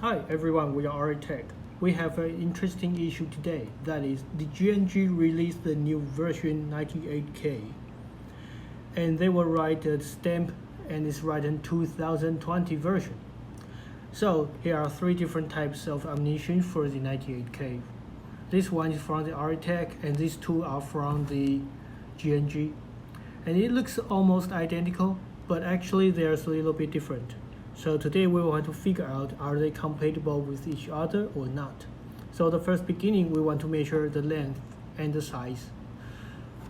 Hi everyone, we are Tech. We have an interesting issue today. That is, the GNG released the new version 98K, and they will write a stamp, and it's written 2020 version. So here are three different types of ammunition for the 98K. This one is from the Tech, and these two are from the GNG. And it looks almost identical, but actually there's a little bit different. So today we want to figure out, are they compatible with each other or not. So the first beginning, we want to measure the length and the size.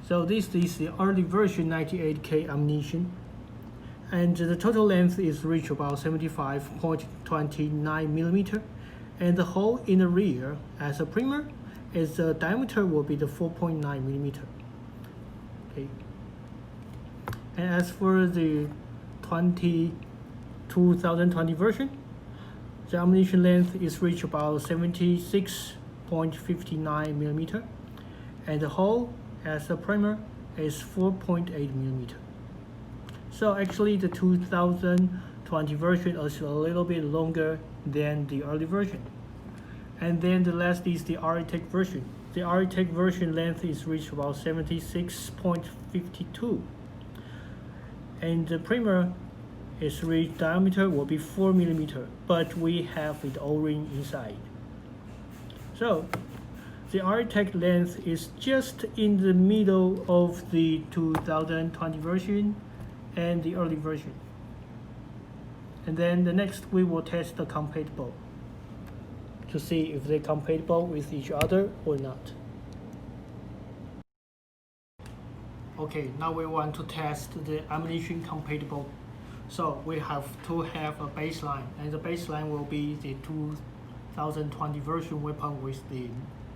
So this is the early version 98K ammunition, and the total length is reach about 75.29 millimeter, and the hole in the rear as a primer is the diameter will be the 4.9 millimeter. Okay. And as for the 2020 version, the ammunition length is reach about 76.59 millimeter, and the hole as a primer is 4.8 millimeter. So actually the 2020 version is a little bit longer than the early version. And then the last is the Tech version. The Tech version length is reach about 76.52, and the primer its reach diameter will be 4 millimeter, but we have the O-ring inside. So the Tech length is just in the middle of the 2020 version and the early version. And then the next we will test the compatible to see if they're compatible with each other or not. Okay, now we want to test the ammunition compatible. So we have to have a baseline, and the baseline will be the 2020 version weapon with the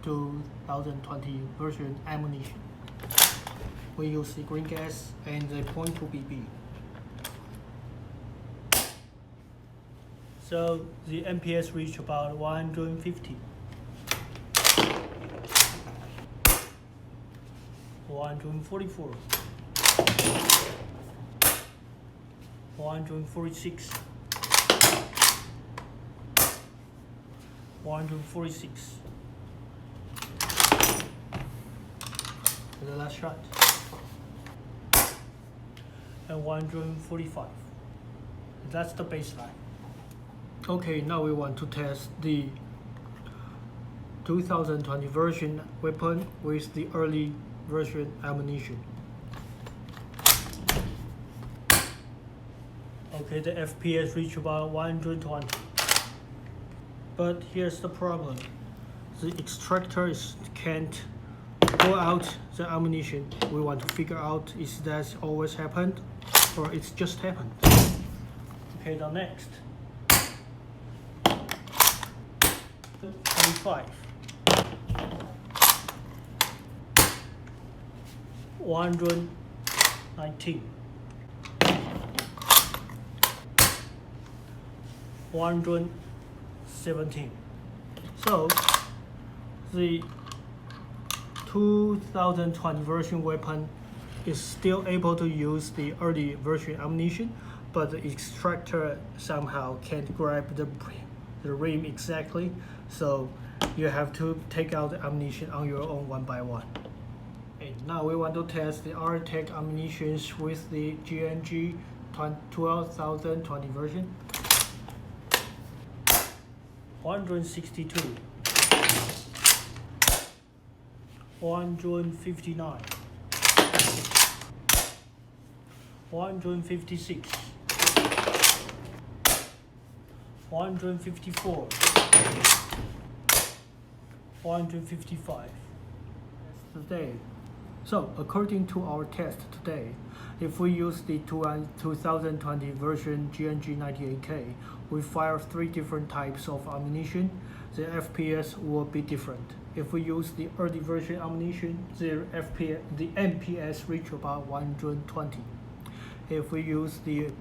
2020 version ammunition. We use the green gas and the .2 BB. So the MPS reach about 150. 144. 146. 146. The last shot. And 145. That's the baseline. Okay, now we want to test the 2020 version weapon with the early version ammunition. Okay, the FPS reach about 120. But here's the problem. The extractor can't pull out the ammunition. We want to figure out, is that always happened or it's just happened. Okay, the next. 25. 119. 117. So the 2020 version weapon is still able to use the early version ammunition, but the extractor somehow can't grab the rim exactly, so you have to take out the ammunition on your own one by one. And now we want to test the Tech ammunitions with the GNG 2020 version. 162. 159. 156. 154. 155. Today. So according to our test today, if we use the 2020 version GNG 98K, we fire three different types of ammunition, the FPS will be different. If we use the early version ammunition, the MPS reach about 120. If we use the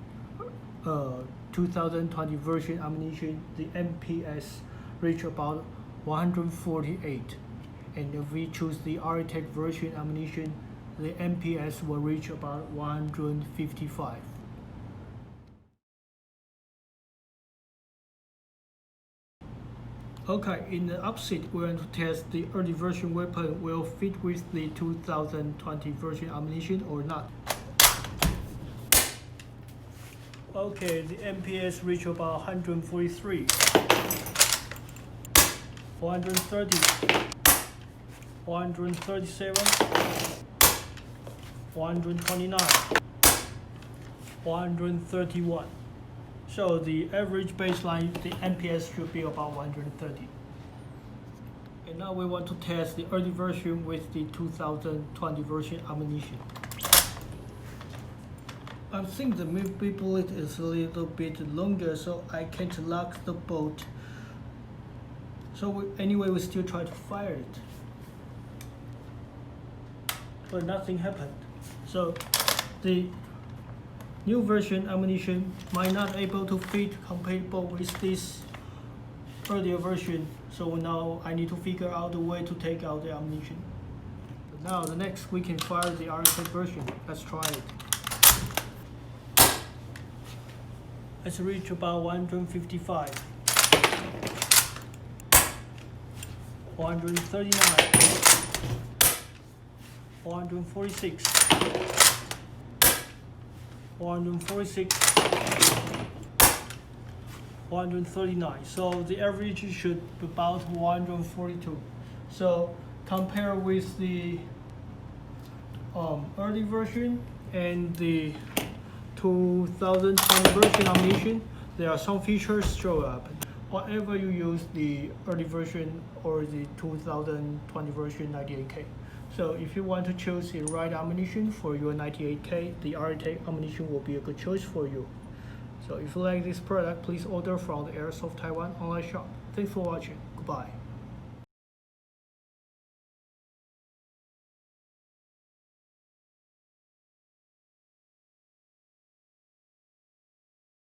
2020 version ammunition, the MPS reach about 148. And if we choose the Tech version ammunition, the MPS will reach about 155. Okay, in the opposite, we want to test the early version weapon will fit with the 2020 version ammunition or not. Okay, the MPS reached about 143, 430, 437, 429, 431. So the average baseline, the MPS should be about 130. And now we want to test the early version with the 2020 version ammunition. I think the MIB bullet is a little bit longer, so I can't lock the bolt. So anyway, we still try to fire it. But nothing happened. So the new version ammunition might not able to fit compatible with this earlier version. So now I need to figure out a way to take out the ammunition. But now the next we can fire the arcade version. Let's try it. Let's reach about 155, 139, 146, 146, 139. So the average should be about 142. So compare with the early version and the 2020 version ammunition, there are some features show up. Whatever you use, the early version or the 2020 version 98K. So if you want to choose the right ammunition for your 98K, the RTEC ammunition will be a good choice for you. So if you like this product, please order from the Airsoft Taiwan online shop. Thanks for watching. Goodbye.